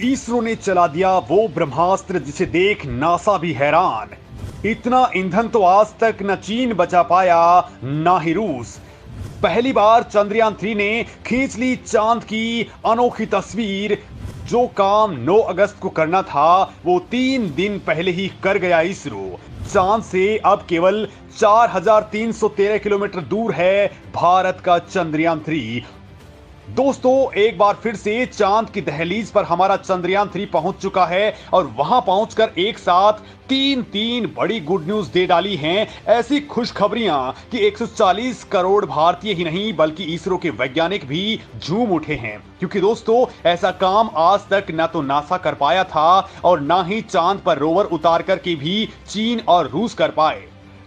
इसरो ने चला दिया वो ब्रह्मास्त्र जिसे देख नासा भी हैरान। इतना ईंधन तो आज तक न चीन बचा पाया ना ही रूस। पहली बार चंद्रयान 3 ने खींच ली चांद की अनोखी तस्वीर। जो काम 9 अगस्त को करना था वो 3 दिन पहले ही कर गया इसरो। चांद से अब केवल 4313 किलोमीटर दूर है भारत का चंद्रयान 3। दोस्तों, एक बार फिर से चांद की दहलीज पर हमारा चंद्रयान 3 पहुंच चुका है और वहां पहुंचकर एक साथ तीन बड़ी गुड न्यूज दे डाली हैं। ऐसी खुशखबरियां कि 140 करोड़ भारतीय ही नहीं बल्कि इसरो के वैज्ञानिक भी झूम उठे हैं, क्योंकि दोस्तों ऐसा काम आज तक ना तो नासा कर पाया था और ना ही चांद पर रोवर उतार करके भी चीन और रूस कर पाए।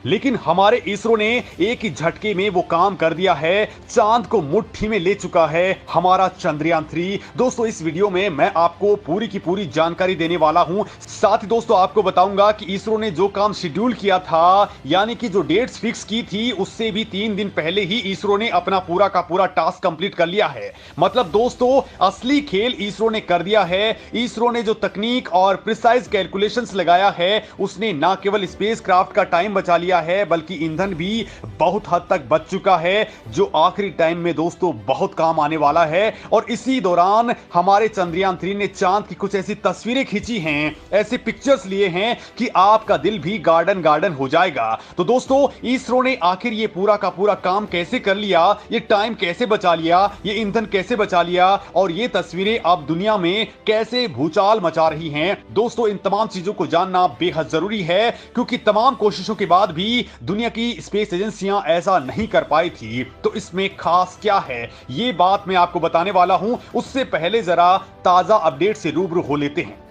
लेकिन हमारे इसरो ने एक ही झटके में वो काम कर दिया है। चांद को मुट्ठी में ले चुका है हमारा चंद्रयान 3। दोस्तों, इस वीडियो में मैं आपको पूरी की पूरी जानकारी देने वाला हूं। साथ ही दोस्तों आपको बताऊंगा कि इसरो ने जो काम शेड्यूल किया था, यानी कि जो डेट्स फिक्स की थी, उससे भी 3 दिन पहले ही इसरो ने अपना पूरा का पूरा टास्क कंप्लीट कर लिया है। मतलब दोस्तों असली खेल इसरो ने कर दिया है। इसरो ने जो तकनीक और प्रिसाइज कैलकुलेशंस लगाया है, उसने ना केवल स्पेसक्राफ्ट का टाइम बचा लिया है बल्कि ईंधन भी बहुत हद तक बच चुका है, जो आखिरी टाइम में दोस्तों बहुत काम आने वाला है। और इसी दौरान हमारे चंद्रयान 3 ने चांद की कुछ ऐसी तस्वीरें खींची हैं, ऐसे पिक्चर्स लिए हैं कि आपका दिल भी गार्डन गार्डन हो जाएगा। तो दोस्तों इसरो ने आखिर ये पूरा का पूरा काम कैसे कर लिया, ये टाइम कैसे बचा लिया, ये ईंधन कैसे बचा लिया और ये तस्वीरें अब दुनिया में कैसे भूचाल मचा रही हैं, दोस्तों इन तमाम चीजों को जानना बेहद जरूरी है, क्योंकि तमाम कोशिशों के बाद भी दुनिया की स्पेस एजेंसियां ऐसा नहीं कर पाई थी। तो इसमें खास क्या है, ये बात मैं आपको बताने वाला हूं। उससे पहले जरा ताजा अपडेट से रूबरू हो लेते हैं।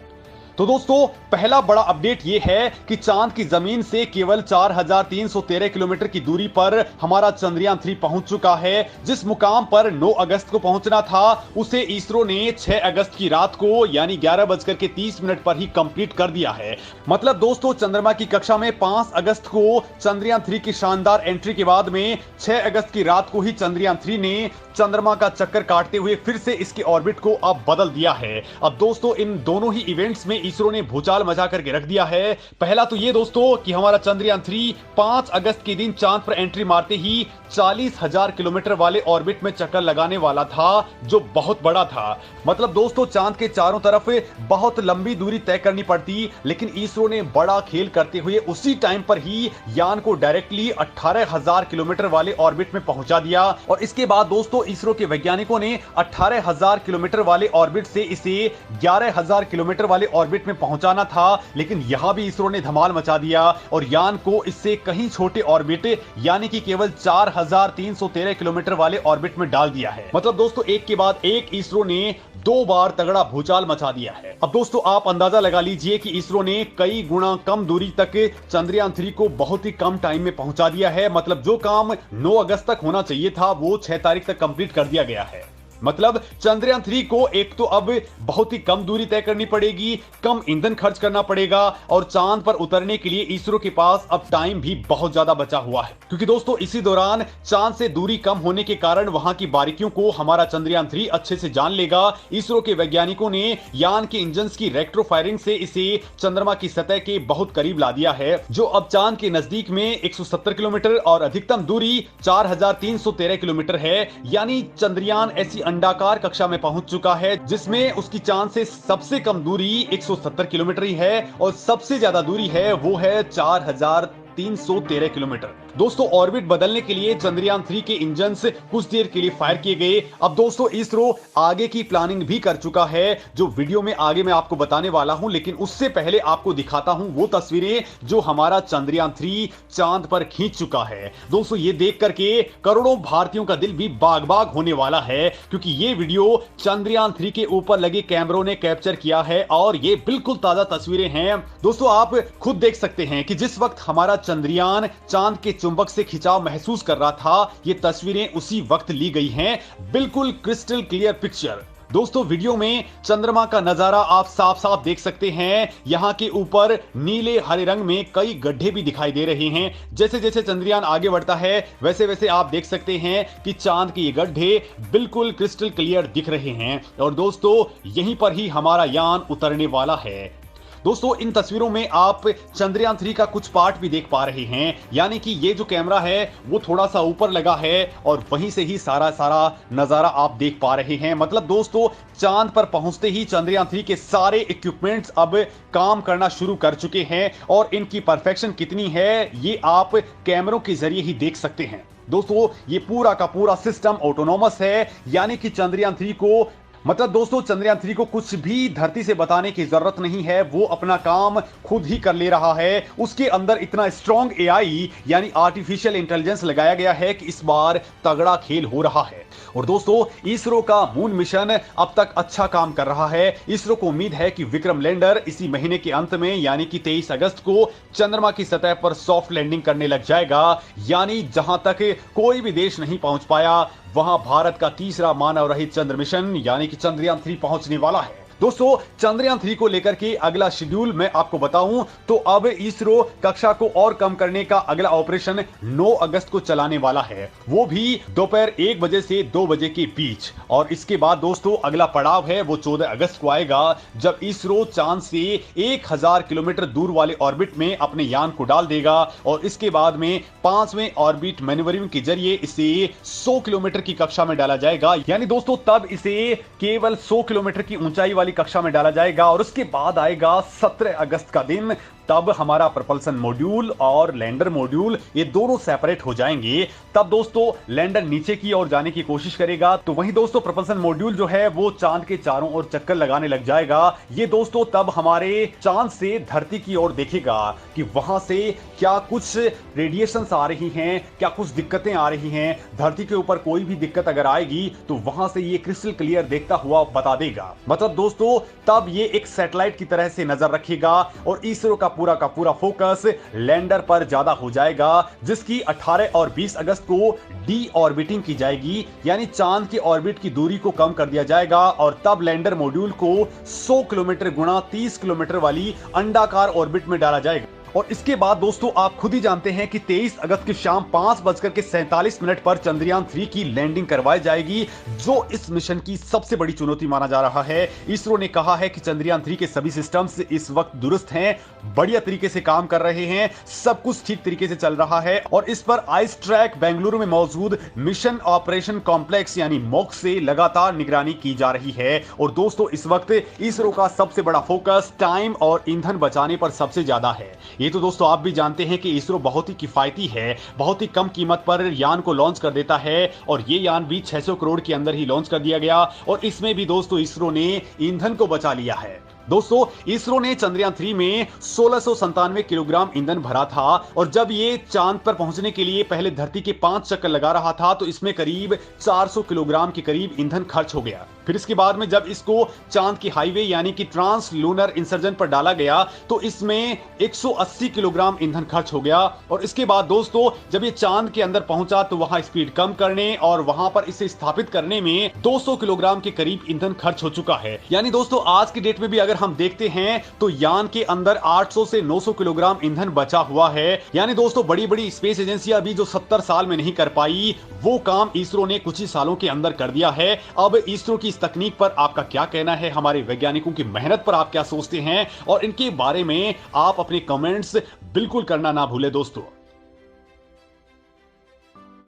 तो दोस्तों पहला बड़ा अपडेट यह है कि चांद की जमीन से केवल 4313 किलोमीटर की दूरी पर हमारा चंद्रयान 3 पहुंच चुका है। जिस मुकाम पर 9 अगस्त को पहुंचना था, उसे इसरो ने 6 अगस्त की रात को यानी 11:30 पर ही कंप्लीट कर दिया है। मतलब दोस्तों चंद्रमा की कक्षा में 5 अगस्त को चंद्रयान 3 की शानदार एंट्री के बाद में 6 अगस्त की रात को ही चंद्रयान 3 ने चंद्रमा का चक्कर काटते हुए फिर से इसके ऑर्बिट को अब बदल दिया है। अब दोस्तों इन दोनों ही इवेंट्स में इसरो ने भूचाल मचा करके रख दिया है। पहला तो ये दोस्तों कि हमारा चंद्रयान 3 5 अगस्त के दिन चांद पर एंट्री मारते ही 40,000 किलोमीटर वाले ऑर्बिट में चक्कर लगाने वाला था, जो बहुत बड़ा था। मतलब दोस्तों चांद के चारों तरफ बहुत लंबी दूरी तय करनी पड़ती, लेकिन इसरो ने बड़ा खेल करते हुए उसी टाइम पर ही यान को डायरेक्टली 18,000 किलोमीटर वाले ऑर्बिट में पहुंचा दिया। और इसके बाद दोस्तों इसरो के वैज्ञानिकों ने 18,000 किलोमीटर वाले ऑर्बिट से इसे 11,000 किलोमीटर वाले ऑर्बिट में पहुंचाना था, लेकिन यहां भी इसरो ने धमाल मचा दिया और यान को इससे कहीं छोटे ऑर्बिट यानी कि केवल 4313 किलोमीटर वाले ऑर्बिट में डाल दिया है। मतलब दोस्तों एक के बाद एक इसरो ने 2 बार तगड़ा भूचाल मचा दिया है। अब दोस्तों आप अंदाजा लगा लीजिए कि इसरो ने कई गुना कम दूरी तक चंद्रयान 3 को बहुत ही कम टाइम में पहुंचा दिया है। मतलब जो काम 9 अगस्त तक होना चाहिए था वो 6 तारीख तक कंप्लीट कर दिया गया है। मतलब चंद्रयान 3 को एक तो अब बहुत ही कम दूरी तय करनी पड़ेगी, कम ईंधन खर्च करना पड़ेगा और चांद पर उतरने के लिए इसरो के पास अब टाइम भी बहुत ज्यादा बचा हुआ है, क्योंकि दोस्तों इसी दौरान चांद से दूरी कम होने के कारण वहां की बारीकियों को हमारा चंद्रयान 3 अच्छे से जान लेगा। इसरो के वैज्ञानिकों ने यान के इंजन की रेक्ट्रो फायरिंग से इसे चंद्रमा की सतह के बहुत करीब ला दिया है, जो अब चांद के नजदीक में 170 किलोमीटर और अधिकतम दूरी 4313 किलोमीटर है। यानी चंद्रयान ऐसी अंडाकार कक्षा में पहुंच चुका है जिसमें उसकी चांद से सबसे कम दूरी 170 किलोमीटर ही है और सबसे ज्यादा दूरी है वो है 4313 किलोमीटर। दोस्तों ऑर्बिट बदलने के लिए चंद्रयान 3 के इंजन कुछ देर के लिए फायर किए गए। अब दोस्तों इसरो आगे की प्लानिंग भी कर चुका है, जो वीडियो में आगे मैं आपको बताने वाला हूं, लेकिन उससे पहले आपको दिखाता हूं वो तस्वीरें जो हमारा चंद्रयान 3 चांद पर खींच चुका है। दोस्तों ये देख करके करोड़ों भारतीयों का दिल भी बाग बाग होने वाला है, क्योंकि ये वीडियो चंद्रयान 3 के ऊपर लगे कैमरों ने कैप्चर किया है और ये बिल्कुल ताजा तस्वीरें हैं। दोस्तों आप खुद देख सकते हैं कि जिस वक्त हमारा चंद्रयान चांद के चुंबक से खिंचाव महसूस कर रहा था, ये तस्वीरें उसी वक्त ली गई हैं। बिल्कुल क्रिस्टल क्लियर पिक्चर। दोस्तों वीडियो में चंद्रमा का नजारा आप साफ साफ देख सकते हैं। यहां के ऊपर नीले हरे रंग में कई गड्ढे भी दिखाई दे रहे हैं। जैसे जैसे चंद्रयान आगे बढ़ता है वैसे वैसे आप देख सकते हैं कि चांद के ये गड्ढे बिल्कुल क्रिस्टल क्लियर दिख रहे हैं। और दोस्तों यहीं पर ही हमारा यान उतरने वाला है। दोस्तों इन तस्वीरों में आप चंद्रयान 3 का कुछ पार्ट भी देख पा रहे हैं, यानी कि ये जो कैमरा है वो थोड़ा सा ऊपर लगा है और वहीं से ही सारा नजारा आप देख पा रहे हैं। मतलब दोस्तों चांद पर पहुंचते ही चंद्रयान 3 के सारे इक्विपमेंट्स अब काम करना शुरू कर चुके हैं और इनकी परफेक्शन कितनी है ये आप कैमरों के जरिए ही देख सकते हैं। दोस्तों ये पूरा का पूरा सिस्टम ऑटोनोमस है, यानी कि चंद्रयान 3 को दोस्तों चंद्रयान 3 को कुछ भी धरती से बताने की जरूरत नहीं है, वो अपना काम खुद ही कर ले रहा है। उसके अंदर इतना स्ट्रॉन्ग एआई यानी आर्टिफिशियल इंटेलिजेंस लगाया गया है कि इस बार तगड़ा खेल हो रहा है। और दोस्तों इसरो का मून मिशन अब तक अच्छा काम कर रहा है। इसरो को उम्मीद है कि विक्रम लैंडर इसी महीने के अंत में यानी कि 23 अगस्त को चंद्रमा की सतह पर सॉफ्ट लैंडिंग करने लग जाएगा, यानी जहां तक कोई भी देश नहीं पहुंच पाया वहां भारत का तीसरा मानव रहित चंद्र मिशन यानी कि चंद्रयान 3 पहुंचने वाला है। दोस्तों चंद्रयान 3 को लेकर के अगला शेड्यूल मैं आपको बताऊं तो अब इसरो कक्षा को और कम करने का अगला ऑपरेशन 9 अगस्त को चलाने वाला है, वो भी दोपहर 1 बजे से 2 बजे के बीच। और इसके बाद दोस्तों अगला पड़ाव है वो 14 अगस्त को आएगा, जब इसरो चांद से 1000 किलोमीटर दूर वाले ऑर्बिट में अपने यान को डाल देगा और इसके बाद में 5वें ऑर्बिट मैन्यूवरिंग के जरिए इसे 100 किलोमीटर की कक्षा में डाला जाएगा। यानी दोस्तों तब इसे केवल 100 किलोमीटर की ऊंचाई वाली कक्षा में डाला जाएगा और उसके बाद आएगा 17 अगस्त का दिन। तब हमारा प्रपल्सन मॉड्यूल और लैंडर मॉड्यूल ये दोनों सेपरेट हो जाएंगे। तब दोस्तों लैंडर नीचे की ओर जाने की कोशिश करेगा, तो वहीं दोस्तों प्रपल्सन मॉड्यूल जो है वो चांद के चारों ओर चक्कर लगाने लग जाएगा। ये दोस्तों तब हमारे चांद से धरती की ओर देखेगा कि वहां से क्या कुछ रेडिएशंस आ रही हैं, क्या कुछ दिक्कतें आ रही हैं। धरती के ऊपर कोई भी दिक्कत अगर आएगी तो वहां से ये क्रिस्टल क्लियर देखता हुआ बता देगा। मतलब दोस्तों तब ये एक सैटेलाइट की तरह से नजर रखेगा और इसरो का पूरा फोकस लैंडर पर ज्यादा हो जाएगा, जिसकी 18 और 20 अगस्त को डी ऑर्बिटिंग की जाएगी, यानी चांद के ऑर्बिट की दूरी को कम कर दिया जाएगा और तब लैंडर मॉड्यूल को 100 किलोमीटर गुणा 30 किलोमीटर वाली अंडाकार ऑर्बिट में डाला जाएगा। और इसके बाद दोस्तों आप खुद ही जानते हैं कि 23 अगस्त की शाम 5:47 पर चंद्रयान 3 की लैंडिंग करवाई जाएगी, जो इस मिशन की सबसे बड़ी चुनौती माना जा रहा है। इसरो ने कहा है कि चंद्रयान 3 के सभी सिस्टम्स इस वक्त दुरुस्त हैं, बढ़िया तरीके से काम कर रहे हैं, सब कुछ ठीक तरीके से चल रहा है और इस पर आइस ट्रैक बेंगलुरु में मौजूद मिशन ऑपरेशन कॉम्प्लेक्स यानी मॉक से लगातार निगरानी की जा रही है। और दोस्तों इस वक्त इसरो का सबसे बड़ा फोकस टाइम और ईंधन बचाने पर सबसे ज्यादा है। ये तो दोस्तों आप भी जानते हैं कि इसरो बहुत ही किफायती है, बहुत ही कम कीमत पर यान को लॉन्च कर देता है और ये यान भी 600 करोड़ के अंदर ही लॉन्च कर दिया गया और इसमें भी दोस्तों इसरो ने ईंधन को बचा लिया है। दोस्तों इसरो ने चंद्रयान 3 में 1697 किलोग्राम ईंधन भरा था और जब ये चांद पर पहुंचने के लिए पहले धरती के 5 चक्कर लगा रहा था तो इसमें करीब 400 किलोग्राम के करीब ईंधन खर्च हो गया। फिर इसके बाद में जब इसको चांद की हाईवे यानी कि ट्रांस लूनर इंसर्जन पर डाला गया तो इसमें 180 किलोग्राम ईंधन खर्च हो गया और इसके बाद दोस्तों जब ये चांद के अंदर पहुंचा तो वहां स्पीड कम करने और वहां पर इसे स्थापित करने में 200 किलोग्राम के करीब ईंधन खर्च हो चुका है। यानी दोस्तों आज की डेट में भी अगर हम देखते हैं तो यान के अंदर 800 से 900 किलोग्राम ईंधन बचा हुआ है। यानी दोस्तों बड़ी बड़ी स्पेस एजेंसियां भी जो 70 साल में नहीं कर पाई वो काम इसरो ने कुछ ही सालों के अंदर कर दिया है। अब इसरो की इस तकनीक पर आपका क्या कहना है, हमारे वैज्ञानिकों की मेहनत पर आप क्या सोचते हैं और इनके बारे में आप अपने कमेंट्स बिल्कुल करना ना भूले दोस्तों।